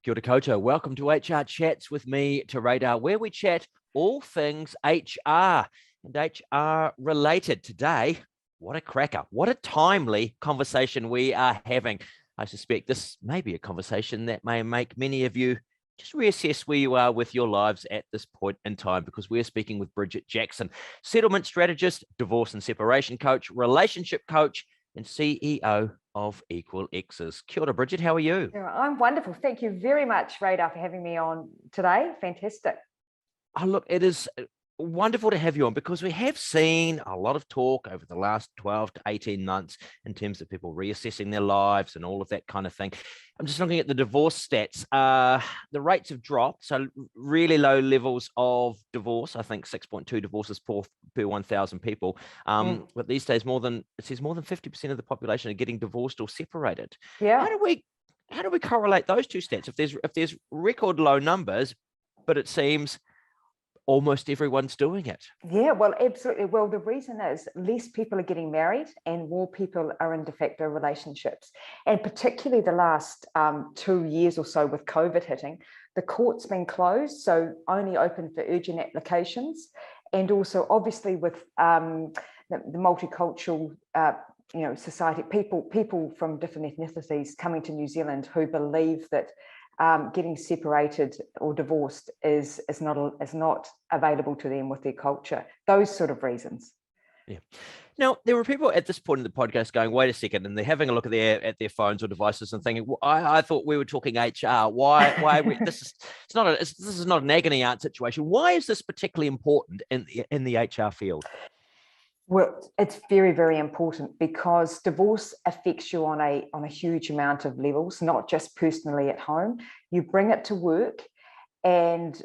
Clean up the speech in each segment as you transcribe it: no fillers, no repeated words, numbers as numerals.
Kia ora koutou. Welcome to HR Chats with me, Te Radar, where we chat all things HR and HR related. Today, what a cracker. What a timely conversation we are having. I suspect this may be a conversation that may make many of you just reassess where you are with your lives at this point in time, because we're speaking with Bridgette Jackson, settlement strategist, divorce and separation coach, relationship coach, and CEO of Equal X's. Kia ora, Bridgette. How are you? I'm wonderful. Thank you very much, Radar, for having me on today. Fantastic. Oh, look, it is wonderful to have you on, because we have seen a lot of talk over the last 12 to 18 months in terms of people reassessing their lives and all of that kind of thing. I'm just looking at the divorce stats. The rates have dropped, so really low levels of divorce. I think 6.2 divorces per 1,000 people. But these days, it says more than 50% of the population are getting divorced or separated. Yeah. How do we correlate those two stats? If there's record low numbers, but it seems almost everyone's doing it. Yeah, well, absolutely. Well, the reason is less people are getting married and more people are in de facto relationships. And particularly the last 2 years or so with COVID hitting, the court's been closed, so only open for urgent applications. And also, obviously, with the multicultural society, people from different ethnicities coming to New Zealand who believe that getting separated or divorced is not available to them with their culture. Those sort of reasons. Yeah. Now, there were people at this point in the podcast going, wait a second, and they're having a look at their phones or devices and thinking, well, I thought we were talking HR. This is not an agony aunt situation. Why is this particularly important in the HR field? Well, it's very, very important because divorce affects you on a huge amount of levels, not just personally at home. You bring it to work, and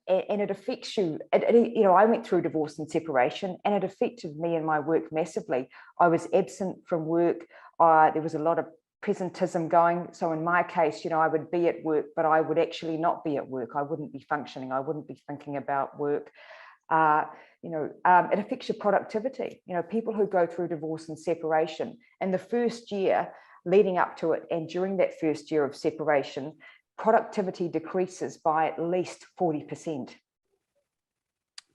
it affects you. I went through divorce and separation, and it affected me and my work massively. I was absent from work. There was a lot of presentism going. So in my case, I would be at work, but I would actually not be at work. I wouldn't be functioning. I wouldn't be thinking about work. It affects your productivity. People who go through divorce and separation, and the first year leading up to it and during that first year of separation, productivity decreases by at least 40%.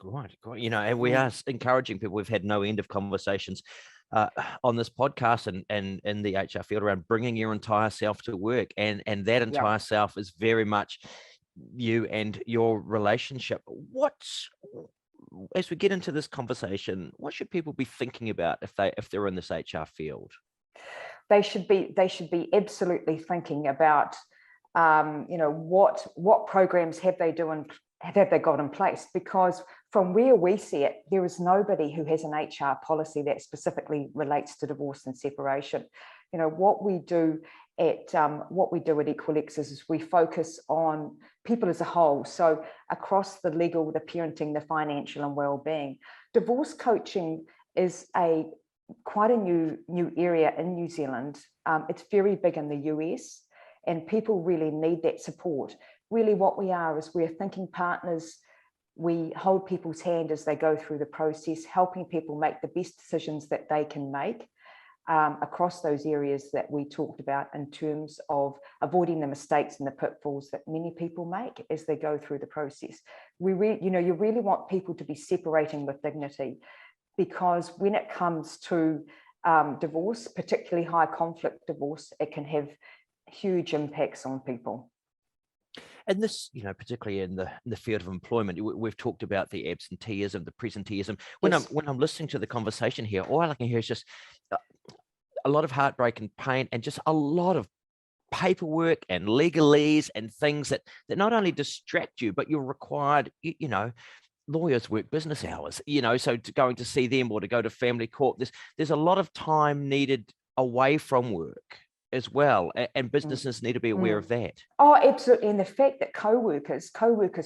Right. And we are encouraging people. We've had no end of conversations on this podcast and in the HR field around bringing your entire self to work, and that entire self is very much you and your relationship. As we get into this conversation, what should people be thinking about if they're in this HR field? They should be absolutely thinking about what programs have they got in place, because from where we see it, there is nobody who has an HR policy that specifically relates to divorce and separation. What we do at Equal X's is we focus on people as a whole. So across the legal, the parenting, the financial, and well-being. Divorce coaching is quite a new area in New Zealand. It's very big in the US, and people really need that support. Really, what we are is we're thinking partners. We hold people's hand as they go through the process, helping people make the best decisions that they can make. Across those areas that we talked about in terms of avoiding the mistakes and the pitfalls that many people make as they go through the process. You really want people to be separating with dignity, because when it comes to divorce, particularly high conflict divorce, it can have huge impacts on people. And this, particularly in the field of employment, we've talked about the absenteeism, the presenteeism. When I'm listening to the conversation here, all I can hear is just a lot of heartbreak and pain, and just a lot of paperwork and legalese and things that not only distract you, but you're required, lawyers work business hours, so going to see them or to go to family court, there's a lot of time needed away from work as well, and businesses need to be aware of that. Oh, absolutely. And the fact that co-workers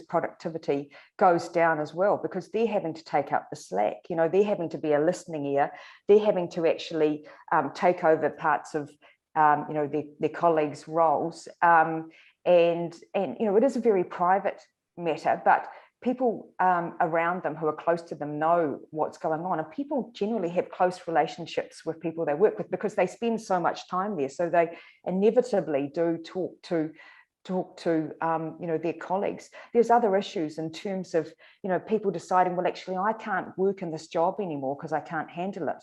productivity goes down as well, because they're having to take up the slack. They're having to be a listening ear. They're having to actually take over parts of their colleagues' roles, and it is a very private matter, but people around them who are close to them know what's going on, and people generally have close relationships with people they work with because they spend so much time there. So they inevitably do talk to talk to their colleagues. There's other issues in terms of people deciding, well, actually I can't work in this job anymore because I can't handle it.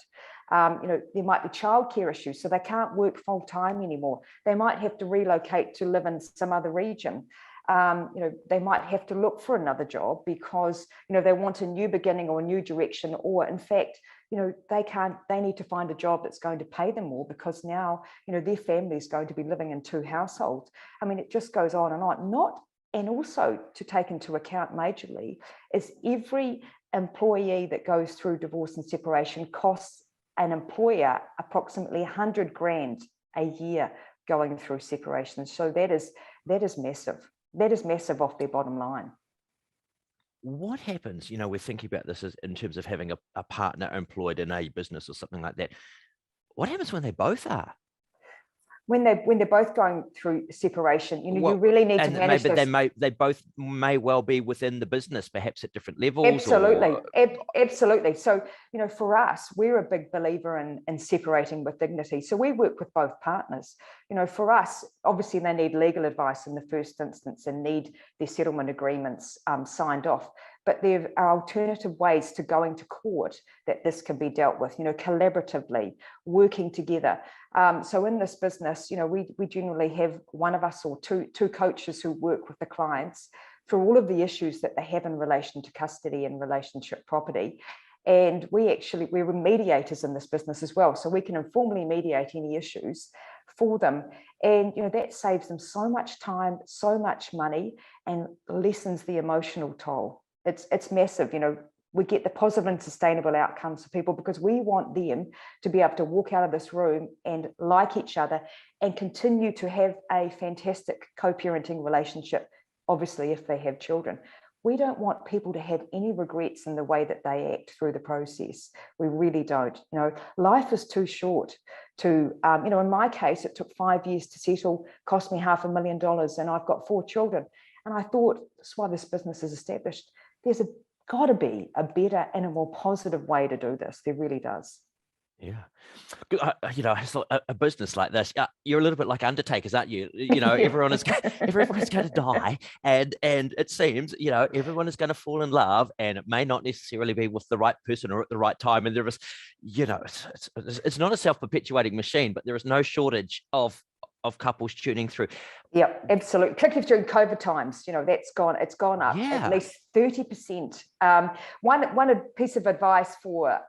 There might be childcare issues, so they can't work full time anymore. They might have to relocate to live in some other region. They might have to look for another job because they want a new beginning or a new direction, or in fact they need to find a job that's going to pay them more because now their family is going to be living in two households. I mean, it just goes on and on. And also to take into account majorly is every employee that goes through divorce and separation costs an employer approximately 100 grand a year going through separation. So that is massive. That is massive off their bottom line. What happens, we're thinking about this as in terms of having a partner employed in a business or something like that. What happens when they both are? When they're both going through separation, you really need to manage this. They both may well be within the business, perhaps at different levels. Absolutely. So, for us, we're a big believer in separating with dignity. So we work with both partners. For us, obviously they need legal advice in the first instance and need their settlement agreements signed off. But there are alternative ways to going to court that this can be dealt with, collaboratively, working together. So in this business, we generally have one of us or two coaches who work with the clients through all of the issues that they have in relation to custody and relationship property. And we're mediators in this business as well. So we can informally mediate any issues for them. And, that saves them so much time, so much money, and lessens the emotional toll. It's massive. We get the positive and sustainable outcomes for people because we want them to be able to walk out of this room and like each other and continue to have a fantastic co-parenting relationship, obviously, if they have children. We don't want people to have any regrets in the way that they act through the process. We really don't. Life is too short to, in my case, it took 5 years to settle, cost me $500,000, and I've got 4 children. And I thought, that's why this business is established. There's got to be a better and a more positive way to do this. There really does. Yeah. A business like this, you're a little bit like undertakers, aren't you? Everyone's going to die, and it seems, everyone is going to fall in love, and it may not necessarily be with the right person or at the right time. And there is, it's not a self-perpetuating machine, but there is no shortage of couples tuning through. Yeah, absolutely. Particularly during COVID times, it's gone up at least 30%. One piece of advice for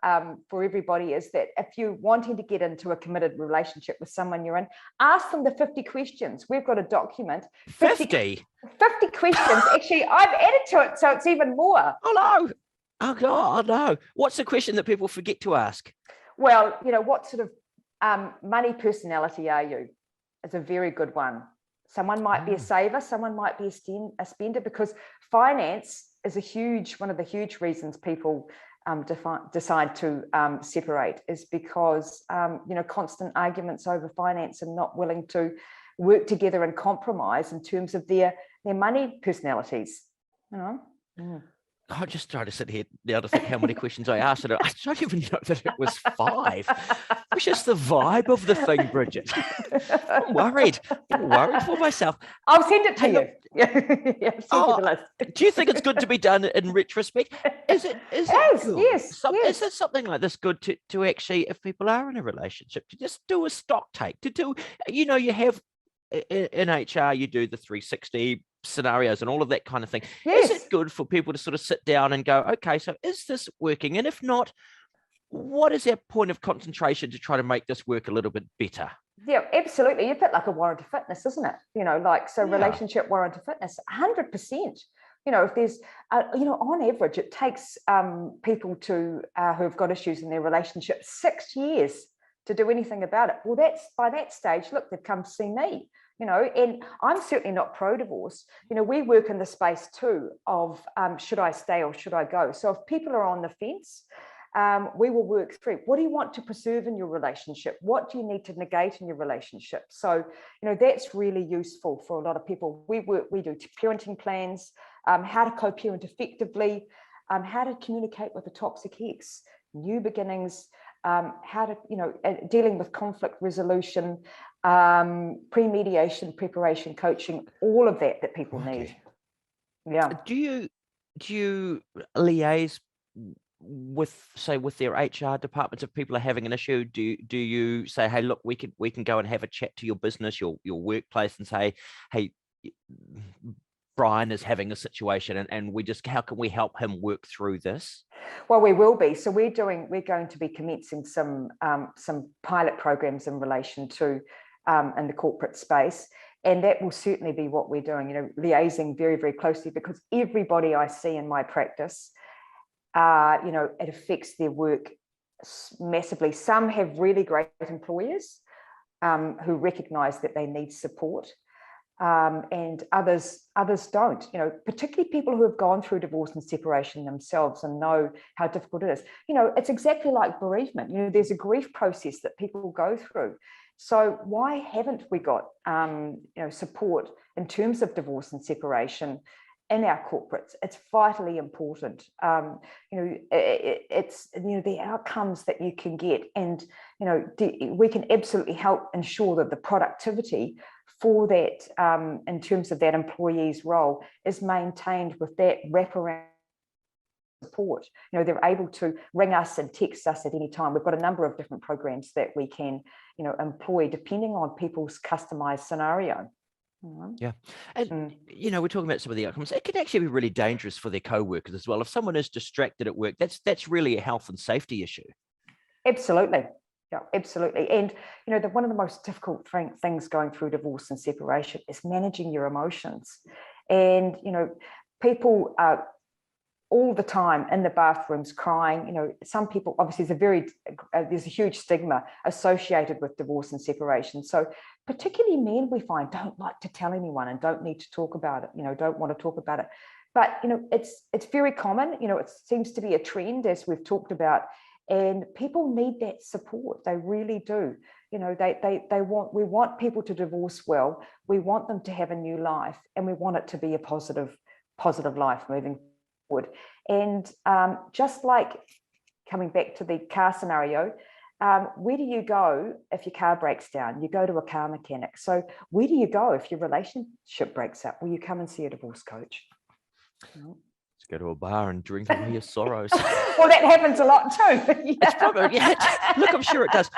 everybody is that if you're wanting to get into a committed relationship with someone you're in, ask them the 50 questions. We've got a document. 50 questions. Actually, I've added to it, so it's even more. Oh no. Oh God, no. What's the question that people forget to ask? Well, what sort of money personality are you? It's a very good one. Someone might be a saver, someone might be a spender, because finance is one of the huge reasons people decide to separate, is because constant arguments over finance and not willing to work together and compromise in terms of their money personalities. I just tried to sit here now to think how many questions I asked, and I don't even know that it was 5. It's just the vibe of the thing, Bridgette. I'm worried for myself. I'll send it to you. The list. Do you think it's good to be done in retrospect? Is it good? Yes. Is it something like this good to actually, if people are in a relationship, to just do a stock take, to do, you have in HR, you do the 360 scenarios and all of that kind of thing. Yes. Is it good for people to sort of sit down and go, okay, so is this working? And if not, what is our point of concentration to try to make this work a little bit better? Yeah, absolutely. A bit like a warrant of fitness, isn't it? Relationship warrant of fitness, 100%. If there's, on average, it takes people who have got issues in their relationship 6 years to do anything about it. Well, that's by that stage, look, they've come to see me. And I'm certainly not pro-divorce. We work in the space too of should I stay or should I go? So if people are on the fence, we will work through, what do you want to preserve in your relationship? What do you need to negate in your relationship? So, that's really useful for a lot of people. We do parenting plans, how to co-parent effectively, how to communicate with a toxic ex, new beginnings, how to, dealing with conflict resolution, pre-mediation, preparation, coaching, all of that people need. Yeah. Do you liaise with, say, with their HR departments if people are having an issue? Do you say, hey, look, we can go and have a chat to your business, your workplace, and say, hey, Brian is having a situation, and how can we help him work through this? Well, we will be. So we're going to be commencing some pilot programs in relation to in the corporate space. And that will certainly be what we're doing, liaising very, very closely, because everybody I see in my practice, it affects their work massively. Some have really great employers who recognise that they need support, and others don't. Particularly people who have gone through divorce and separation themselves and know how difficult it is. It's exactly like bereavement. There's a grief process that people go through. So why haven't we got support in terms of divorce and separation in our corporates? It's vitally important. It's the outcomes that you can get, and we can absolutely help ensure that the productivity for that in terms of that employee's role is maintained with that wraparound support. They're able to ring us and text us at any time. We've got a number of different programs that we can employ depending on people's customized scenario. Yeah. And, we're talking about some of the outcomes. It can actually be really dangerous for their co-workers as well. If someone is distracted at work, that's really a health and safety issue. Absolutely. Yeah, absolutely. And, one of the most difficult things going through divorce and separation is managing your emotions. And, people are all the time in the bathrooms crying. Some people, obviously, there's a huge stigma associated with divorce and separation. So particularly men, we find, don't like to tell anyone and don't need to talk about it, don't want to talk about it. But, it's very common, it seems to be a trend, as we've talked about, and people need that support. They really do. We want people to divorce well. We want them to have a new life, and we want it to be a positive life moving forward. And just like coming back to the car scenario, where do you go if your car breaks down? You go to a car mechanic. So where do you go if your relationship breaks up? Well, you come and see a divorce coach. Let's go to a bar and drink away your sorrows. Well, that happens a lot too. It's probably, look, I'm sure it does.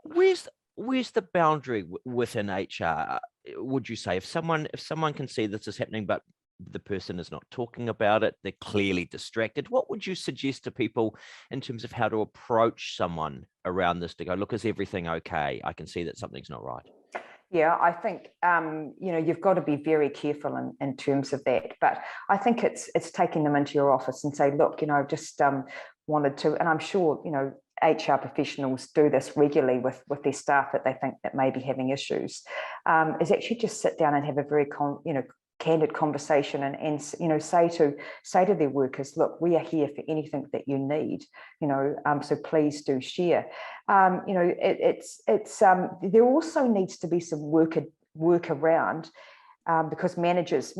Where's the boundary within HR? Would you say if someone can see this is happening, but the person is not talking about it, they're clearly distracted, what would you suggest to people in terms of how to approach someone around this to go, look, is everything okay? I can see that something's not right. Yeah, I think, you've got to be very careful in terms of that. But I think it's taking them into your office and say, look, I've just wanted to, and I'm sure, HR professionals do this regularly with their staff that they think that may be having issues, is actually just sit down and have a very candid conversation and say to their workers, look, we are here for anything that you need, so please do share. There also needs to be some work around, because managers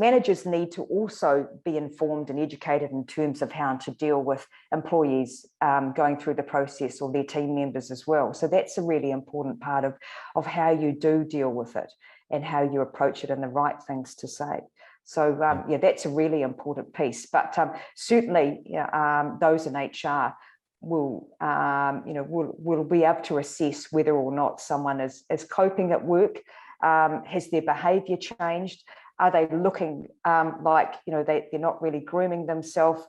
need to also be informed and educated in terms of how to deal with employees going through the process, or their team members as well. So that's a really important part of how you do deal with it and how you approach it and the right things to say. So that's a really important piece. But certainly those in HR will be able to assess whether or not someone is coping at work. Has their behaviour changed? Are they looking like they're not really grooming themselves?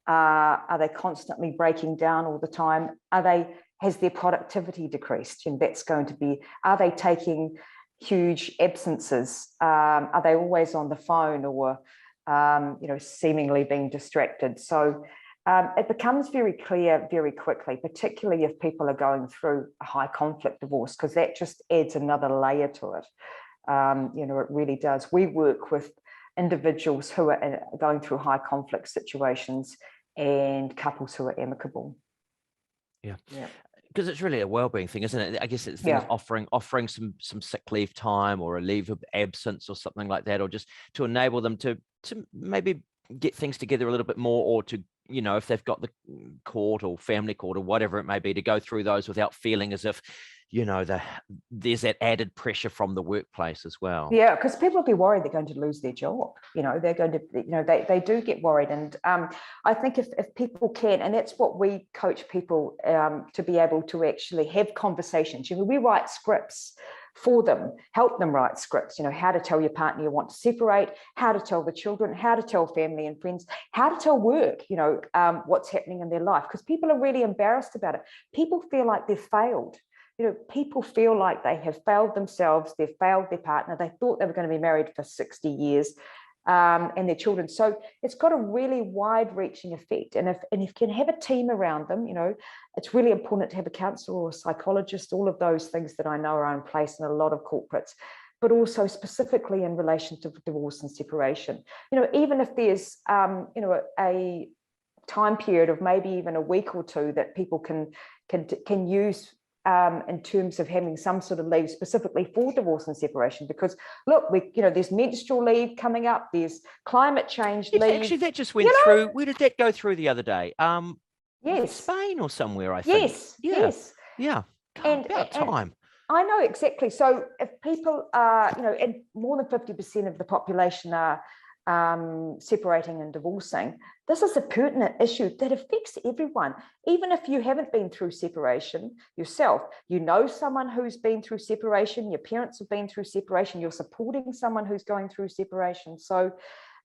Are they constantly breaking down all the time? Has their productivity decreased? And that's going to be, are they taking huge absences? Are they always on the phone, or seemingly being distracted? So it becomes very clear very quickly, particularly if people are going through a high conflict divorce, because that just adds another layer to it. It really does. We work with individuals who are going through high conflict situations and couples who are amicable. Yeah. Because it's really a wellbeing thing, isn't it? I guess it's things offering some sick leave time, or a leave of absence or something like that, or just to enable them to maybe get things together a little bit more, or to you know, if they've got the court or family court or whatever it may be, to go through those without feeling as if, you know, there's that added pressure from the workplace as well. Yeah, because people will be worried they're going to lose their job. You know, they're going to, you know, they do get worried. And I think if people can, and that's what we coach people to be able to actually have conversations. You know, we write scripts for them, help them write scripts, you know, how to tell your partner you want to separate, how to tell the children, how to tell family and friends, how to tell work, you know, what's happening in their life, because people are really embarrassed about it. People feel like they've failed. You know, people feel like they have failed themselves, they've failed their partner, they thought they were going to be married for 60 years, and their children. So it's got a really wide-reaching effect. And if you can have a team around them, you know, it's really important to have a counsellor or a psychologist, all of those things that I know are in place in a lot of corporates, but also specifically in relation to divorce and separation. You know, even if there's, you know, a time period of maybe even a week or two that people can use in terms of having some sort of leave specifically for divorce and separation, because look, you know, there's menstrual leave coming up, there's climate change leave. Actually, that just went through. Where did that go through the other day? Yes, Spain or somewhere, I think. Yeah. God, about time. I know, exactly. So if people are, you know, and more than 50% of the population are separating and divorcing, this is a pertinent issue that affects everyone. Even if you haven't been through separation yourself, you know someone who's been through separation, your parents have been through separation, you're supporting someone who's going through separation. So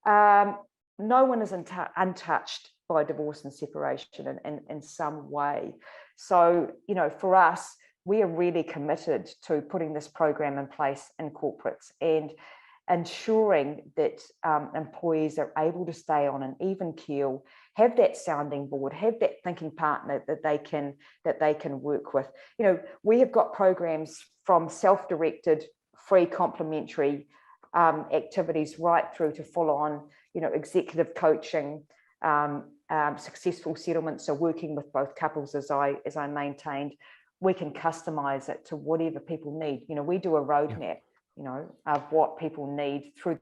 no one is untouched by divorce and separation in some way. So, you know, for us, we are really committed to putting this program in place in corporates and ensuring that employees are able to stay on an even keel, have that sounding board, have that thinking partner that they can work with. You know, we have got programs from self-directed, free, complimentary activities right through to full-on, you know, executive coaching, successful settlements. So working with both couples, as I maintained, we can customize it to whatever people need. You know, we do a roadmap, you know, of what people need through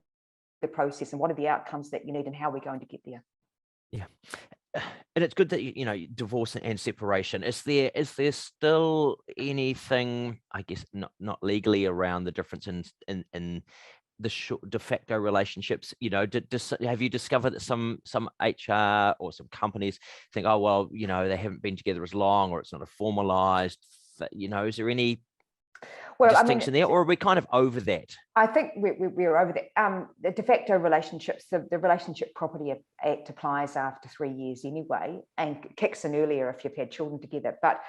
the process and what are the outcomes that you need and how we're going to get there. Yeah. And it's good that, you know, divorce and separation. Is there still anything, I guess, not legally around the difference in the de facto relationships? You know, have you discovered that some HR or some companies think, oh, well, you know, they haven't been together as long, or it's not a formalized, you know, is there any distinction there, or are we kind of over that? I think we're over that. The de facto relationships, the Relationship Property Act applies after 3 years anyway, and kicks in earlier if you've had children together. But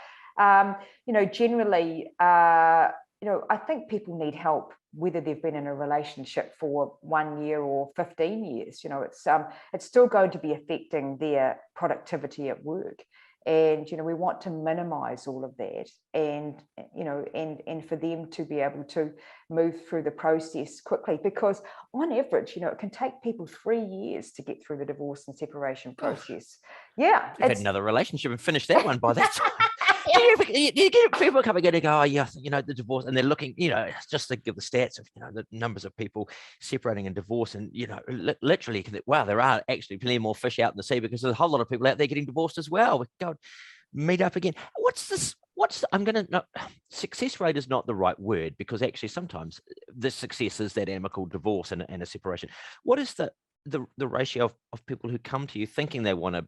you know, generally, you know, I think people need help whether they've been in a relationship for 1 year or 15 years. You know, it's still going to be affecting their productivity at work. And, you know, we want to minimize all of that and, you know, and for them to be able to move through the process quickly, because on average, you know, it can take people 3 years to get through the divorce and separation process. Yeah. You've had another relationship and finished that one by that time. You get people coming in and go, oh, yeah, you know, the divorce, and they're looking, you know, just to give the stats of, you know, the numbers of people separating and divorce, and, you know, literally, wow, there are actually plenty more fish out in the sea, because there's a whole lot of people out there getting divorced as well. We go meet up again. Success rate is not the right word, because actually sometimes the success is that amicable divorce and a separation. What is the ratio of people who come to you thinking they want to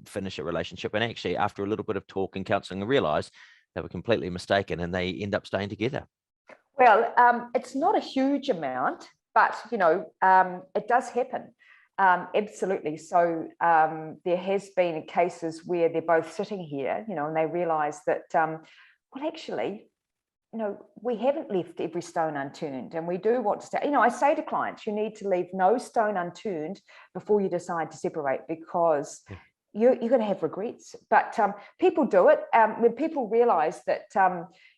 finish a relationship, and actually after a little bit of talk and counseling realize they were completely mistaken and they end up staying together? Well, it's not a huge amount, but, you know, it does happen. Absolutely. So there has been cases where they're both sitting here, you know, and they realize that, well, actually, you know, we haven't left every stone unturned, and we do want to stay. You know, I say to clients, you need to leave no stone unturned before you decide to separate, because you're going to have regrets. But people do it. When people realize that,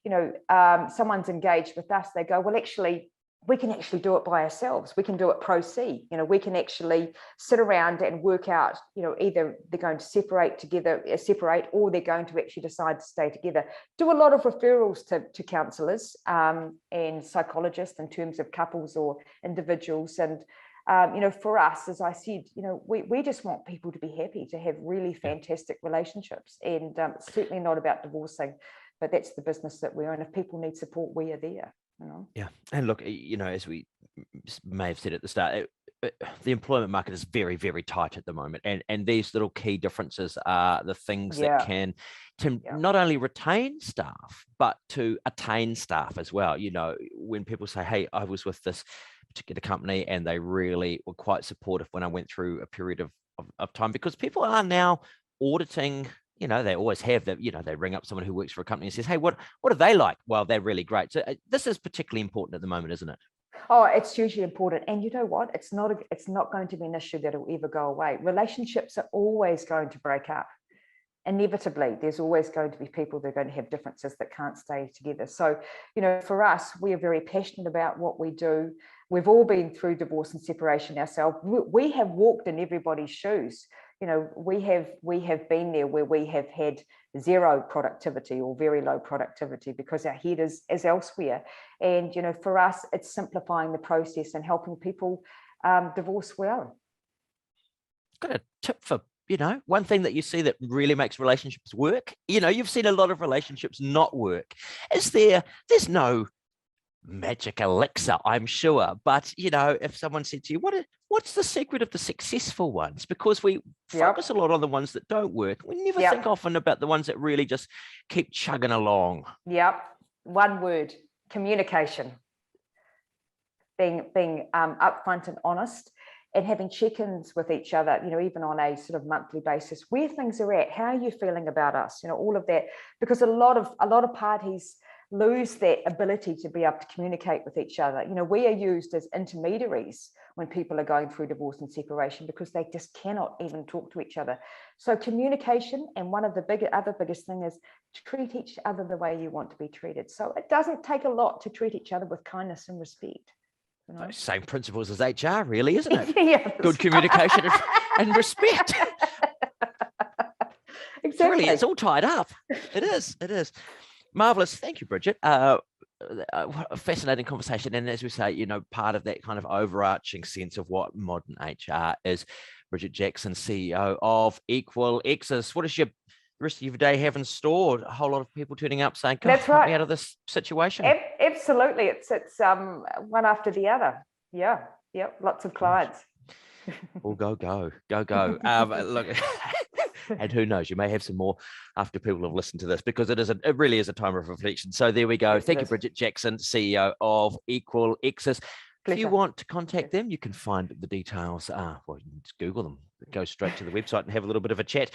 you know, someone's engaged with us, they go, well, actually, we can actually do it by ourselves. We can do it pro se. You know, we can actually sit around and work out, you know, either they're going to separate, or they're going to actually decide to stay together. Do a lot of referrals to counsellors and psychologists in terms of couples or individuals. And For us, as I said, we just want people to be happy, to have really fantastic relationships, and it's certainly not about divorcing, but that's the business that we're in. If people need support, we are there. Yeah, and look, as we may have said at the start, the employment market is very, very tight at the moment, and these little key differences are the things that can not only retain staff but to attain staff as well. When people say, "Hey, I was with this particular company and they really were quite supportive when I went through a period of time," because people are now auditing. They always have that. They ring up someone who works for a company and says, "Hey, what are they like?" Well, they're really great. So this is particularly important at the moment, isn't it? Oh, it's hugely important. And you know what? It's not going to be an issue that will ever go away. Relationships are always going to break up. Inevitably, there's always going to be people that are going to have differences that can't stay together. So, for us, we are very passionate about what we do. We've all been through divorce and separation ourselves. We have walked in everybody's shoes. We have been there where we have had zero productivity or very low productivity because our head is elsewhere. And, for us, it's simplifying the process and helping people divorce well. Got a tip for, one thing that you see that really makes relationships work? You've seen a lot of relationships not work. There's no magic elixir, I'm sure. But, if someone said to you, what's the secret of the successful ones? Because we focus a lot on the ones that don't work. We never think often about the ones that really just keep chugging along. Yep. One word: communication. Being upfront and honest, and having check-ins with each other, even on a sort of monthly basis, where things are at, how are you feeling about us, all of that, because a lot of parties lose that ability to be able to communicate with each other. We are used as intermediaries when people are going through divorce and separation because they just cannot even talk to each other. So communication, and one of the biggest thing is to treat each other the way you want to be treated. So it doesn't take a lot to treat each other with kindness and respect. Same principles as HR, really, isn't it? Yes. Good communication and respect. Exactly. It's all tied up. It is. Marvelous. Thank you, Bridgette. A fascinating conversation. And as we say, part of that kind of overarching sense of what modern HR is. Bridgette Jackson, CEO of Equal Access. What does the rest of your day have in store? A whole lot of people turning up saying, "Come me out of this situation." Absolutely. It's one after the other. Yeah. Lots of clients. Well, go. Look, and who knows, you may have some more after people have listened to this, because it really is a time of reflection. So there we go. Thank you, Bridgette Jackson, CEO of Equal Access. Pleasure. If you want to contact them, you can find the details. You can just Google them, go straight to the website and have a little bit of a chat,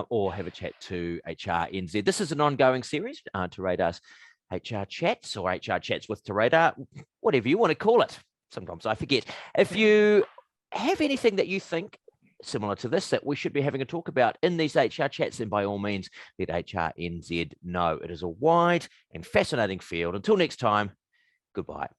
or have a chat to HRNZ. This is an ongoing series, to Radar's HR Chats, or HR Chats with Radar, whatever you want to call it. Sometimes I forget. If you have anything that you think similar to this that we should be having a talk about in these HR Chats, then by all means, let HRNZ know. It is a wide and fascinating field. Until next time, goodbye.